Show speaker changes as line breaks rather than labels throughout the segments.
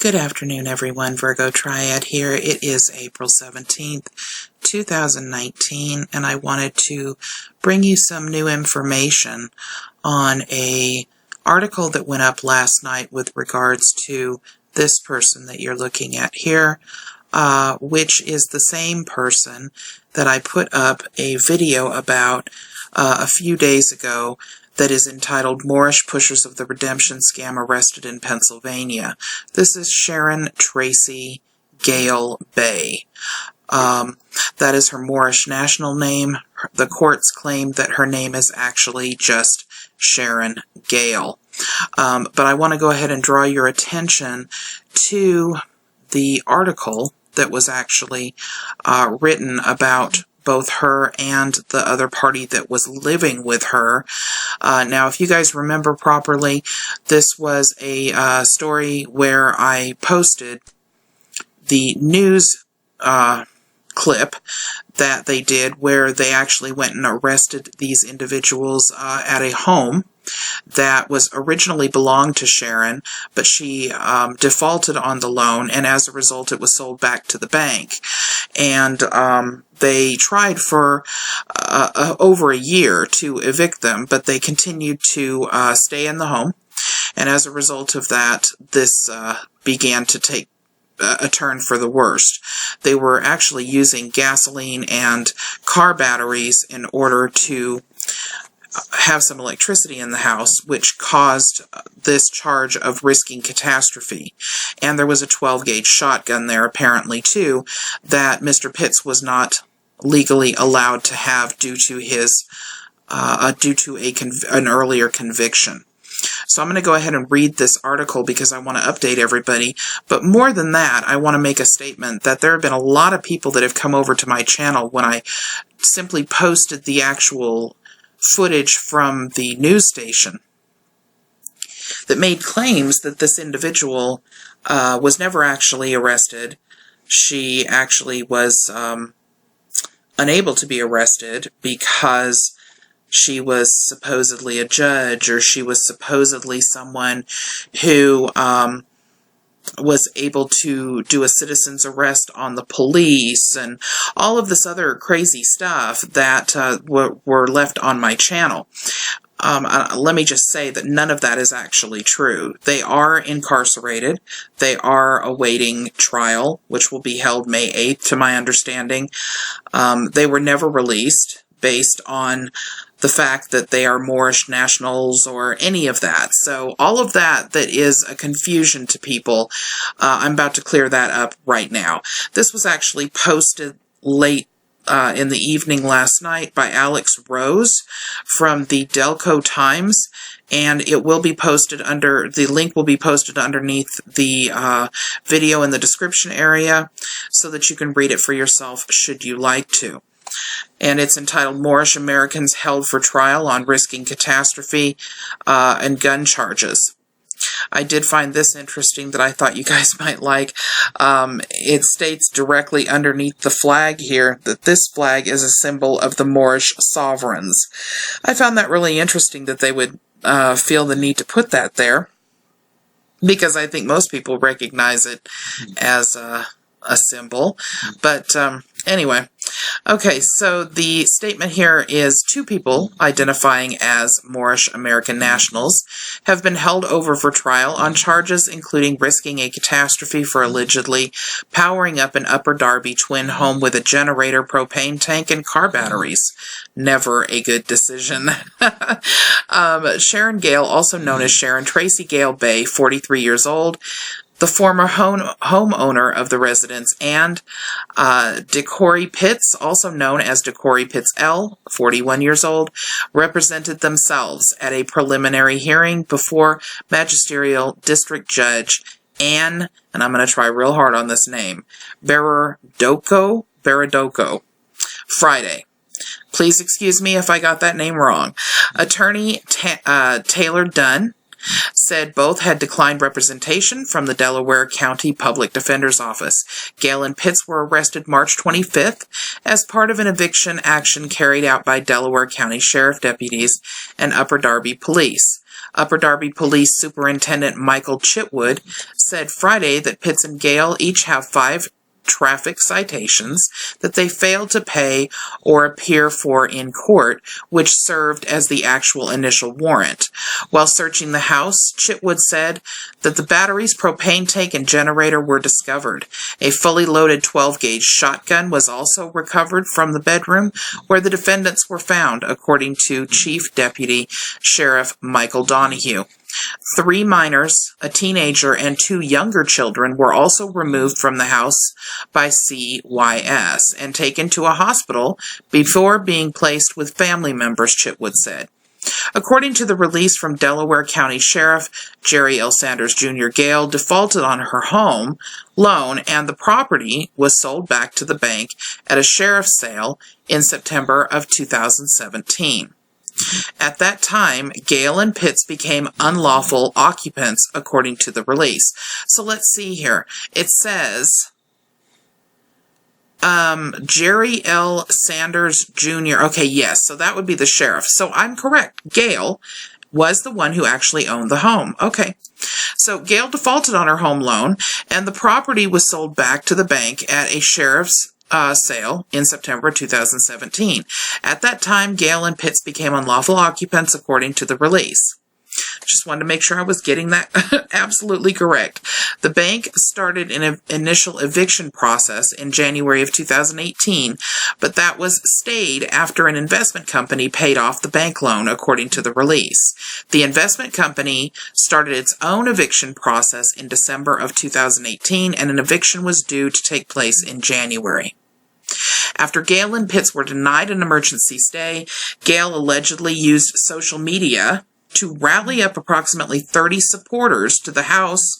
Good afternoon, everyone. Virgotriad here. It is April 17th, 2019, and I wanted to bring you some new information on an article that went up last night with regards to this person that you're looking at here, which is the same person that I put up a video about a few days ago that is entitled Moorish Pushers of the Redemption Scam Arrested in Pennsylvania. This is Sharon Tracy Gale Bay. That is her Moorish national name. The courts claim that her name is actually just Sharon Gale. But I want to go ahead and draw your attention to the article that was actually written about both her and the other party that was living with her. Now, if you guys remember properly, this was a story where I posted the news clip that they did where they actually went and arrested these individuals at a home that was originally belonged to Sharon, but she defaulted on the loan, and as a result it was sold back to the bank. And they tried for over a year to evict them, but they continued to stay in the home, and as a result of that, this began to take a turn for the worst. They were actually using gasoline and car batteries in order to have some electricity in the house, which caused this charge of risking catastrophe. And there was a 12-gauge shotgun there, apparently, too, that Mr. Pitts was not legally allowed to have due to his an earlier conviction. So I'm going to go ahead and read this article because I want to update everybody. But more than that, I want to make a statement that there have been a lot of people that have come over to my channel when I simply posted the actual footage from the news station that made claims that this individual was never actually arrested. She actually was unable to be arrested because she was supposedly a judge, or she was supposedly someone who was able to do a citizen's arrest on the police, and all of this other crazy stuff that were left on my channel. Let me just say that none of that is actually true. They are incarcerated. They are awaiting trial, which will be held May 8th, to my understanding. They were never released based on the fact that they are Moorish nationals or any of that. So all of that is a confusion to people, I'm about to clear that up right now. This was actually posted late in the evening last night by Alex Rose from the Delco Times, and it will be posted the link will be posted underneath the video in the description area so that you can read it for yourself should you like to. And it's entitled Moorish Americans Held for Trial on Risking Catastrophe and Gun Charges. I did find this interesting that I thought you guys might like. It states directly underneath the flag here that this flag is a symbol of the Moorish sovereigns. I found that really interesting that they would feel the need to put that there, because I think most people recognize it as a symbol. But anyway, okay, so the statement here is two people identifying as Moorish American nationals have been held over for trial on charges including risking a catastrophe for allegedly powering up an Upper Darby twin home with a generator, propane tank, and car batteries. Never a good decision. Sharon Gale, also known as Sharon Tracy Gale Bay, 43 years old, the former homeowner of the residence, and DeCorey Pitts, also known as DeCorey Pitts L., 41 years old, represented themselves at a preliminary hearing before Magisterial District Judge Anne, and I'm going to try real hard on this name, Berardocco, Friday. Please excuse me if I got that name wrong. Attorney Taylor Dunn said both had declined representation from the Delaware County Public Defender's Office. Gale and Pitts were arrested March 25th as part of an eviction action carried out by Delaware County Sheriff deputies and Upper Darby police. Upper Darby Police Superintendent Michael Chitwood said Friday that Pitts and Gale each have 5 traffic citations that they failed to pay or appear for in court, which served as the actual initial warrant. While searching the house, Chitwood said that the battery's propane tank and generator were discovered. A fully loaded 12-gauge shotgun was also recovered from the bedroom where the defendants were found, according to Chief Deputy Sheriff Michael Donohue. 3 minors, a teenager, and 2 younger children were also removed from the house by CYS and taken to a hospital before being placed with family members, Chitwood said. According to the release from Delaware County Sheriff Jerry L. Sanders Jr., Gale defaulted on her home loan and the property was sold back to the bank at a sheriff's sale in September of 2017. At that time, Gale and Pitts became unlawful occupants, according to the release. So let's see here. It says, Jerry L. Sanders Jr. Okay, yes, so that would be the sheriff. So I'm correct. Gale was the one who actually owned the home. Okay. So Gale defaulted on her home loan, and the property was sold back to the bank at a sheriff's sale in September 2017. At that time, Gale and Pitts became unlawful occupants, according to the release. Just wanted to make sure I was getting that absolutely correct. The bank started an initial eviction process in January of 2018, but that was stayed after an investment company paid off the bank loan, according to the release. The investment company started its own eviction process in December of 2018, and an eviction was due to take place in January. After Gale and Pitts were denied an emergency stay, Gale allegedly used social media to rally up approximately 30 supporters to the house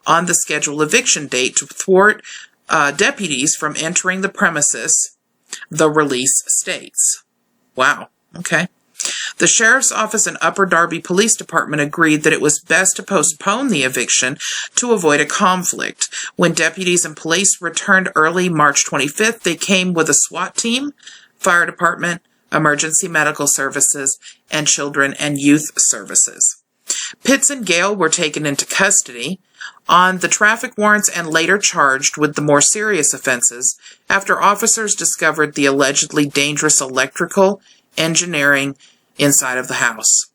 on the scheduled eviction date to thwart deputies from entering the premises, the release states. Wow, okay. The Sheriff's Office and Upper Darby Police Department agreed that it was best to postpone the eviction to avoid a conflict. When deputies and police returned early March 25th, they came with a SWAT team, fire department, emergency medical services, and children and youth services. Pitts and Gale were taken into custody on the traffic warrants and later charged with the more serious offenses after officers discovered the allegedly dangerous electrical engineering inside of the house.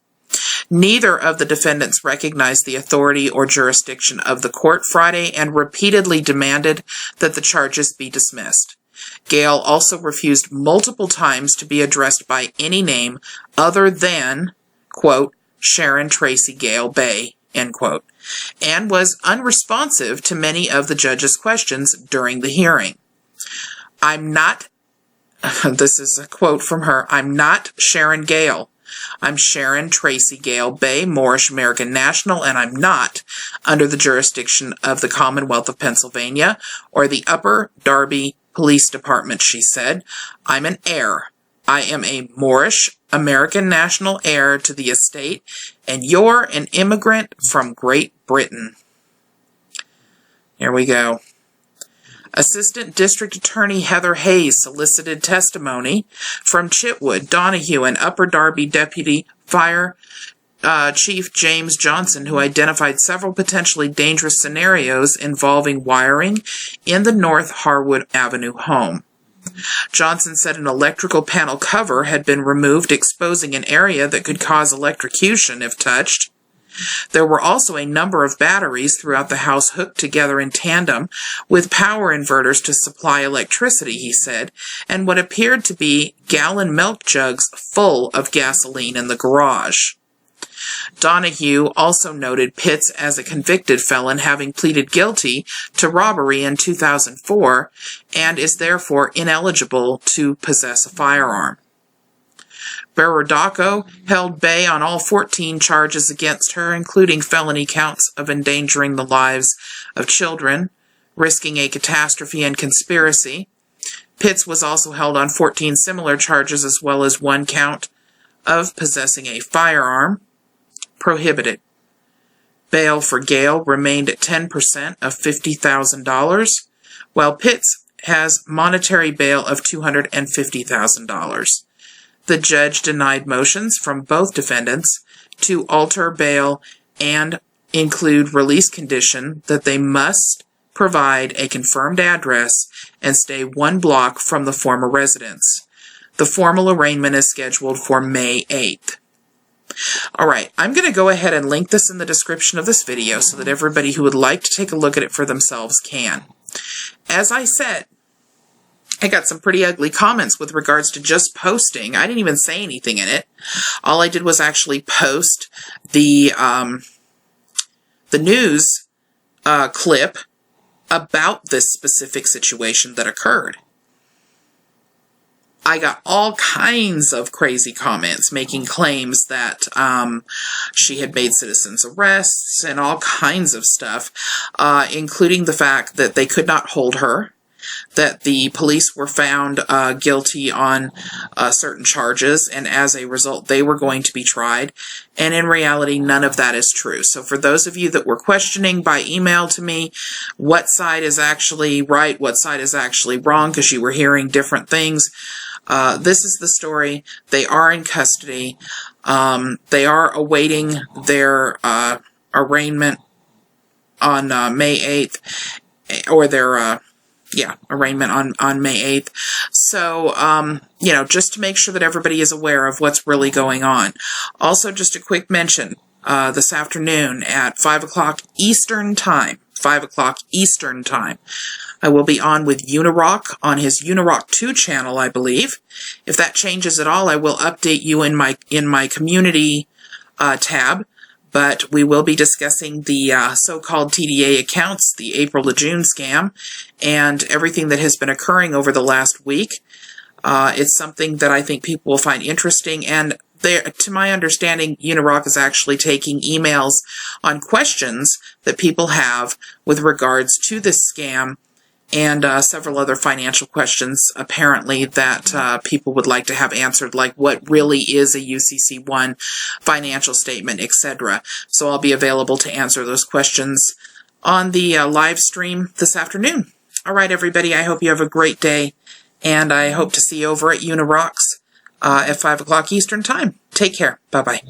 Neither of the defendants recognized the authority or jurisdiction of the court Friday and repeatedly demanded that the charges be dismissed. Gale also refused multiple times to be addressed by any name other than, quote, Sharon Tracy Gale Bay, end quote, and was unresponsive to many of the judge's questions during the hearing. This is a quote from her, I'm not Sharon Gale. I'm Sharon Tracy Gale Bay, Moorish American National, and I'm not under the jurisdiction of the Commonwealth of Pennsylvania or the Upper Darby Police Department, she said. I'm an heir. I am a Moorish American National heir to the estate, and you're an immigrant from Great Britain. Here we go. Assistant District Attorney Heather Hayes solicited testimony from Chitwood, Donohue, and Upper Darby Deputy Fire Chief James Johnson, who identified several potentially dangerous scenarios involving wiring in the North Harwood Avenue home. Johnson said an electrical panel cover had been removed, exposing an area that could cause electrocution if touched. There were also a number of batteries throughout the house hooked together in tandem with power inverters to supply electricity, he said, and what appeared to be gallon milk jugs full of gasoline in the garage. Donohue also noted Pitts as a convicted felon, having pleaded guilty to robbery in 2004 and is therefore ineligible to possess a firearm. Berardocco held Bay on all 14 charges against her, including felony counts of endangering the lives of children, risking a catastrophe, and conspiracy. Pitts was also held on 14 similar charges, as well as 1 count of possessing a firearm, prohibited. Bail for Gale remained at 10% of $50,000, while Pitts has monetary bail of $250,000. The judge denied motions from both defendants, to alter bail and include release condition that they must provide a confirmed address and stay 1 block from the former residence. The formal arraignment is scheduled for May 8th. All right, I'm going to go ahead and link this in the description of this video so that everybody who would like to take a look at it for themselves can. As I said, I got some pretty ugly comments with regards to just posting. I didn't even say anything in it. All I did was actually post the news clip about this specific situation that occurred. I got all kinds of crazy comments making claims that she had made citizens arrests and all kinds of stuff, including the fact that they could not hold her, that the police were found guilty on certain charges, and as a result, they were going to be tried. And in reality, none of that is true. So for those of you that were questioning by email to me what side is actually right, what side is actually wrong, because you were hearing different things, this is the story. They are in custody. They are awaiting their arraignment on May 8th, or their arraignment on May 8th. So, just to make sure that everybody is aware of what's really going on. Also, just a quick mention, this afternoon at 5 o'clock Eastern Time, 5 o'clock Eastern Time, I will be on with Unirock on his Unirock 2 channel, I believe. If that changes at all, I will update you in my community tab. But we will be discussing the so-called TDA accounts, the April to June scam, and everything that has been occurring over the last week. It's something that I think people will find interesting, and to my understanding, Unirock is actually taking emails on questions that people have with regards to this scam, and several other financial questions, apparently, that people would like to have answered, like what really is a UCC1 financial statement, etc. So I'll be available to answer those questions on the live stream this afternoon. All right, everybody, I hope you have a great day, and I hope to see you over at Unirock's at 5 o'clock Eastern Time. Take care. Bye-bye.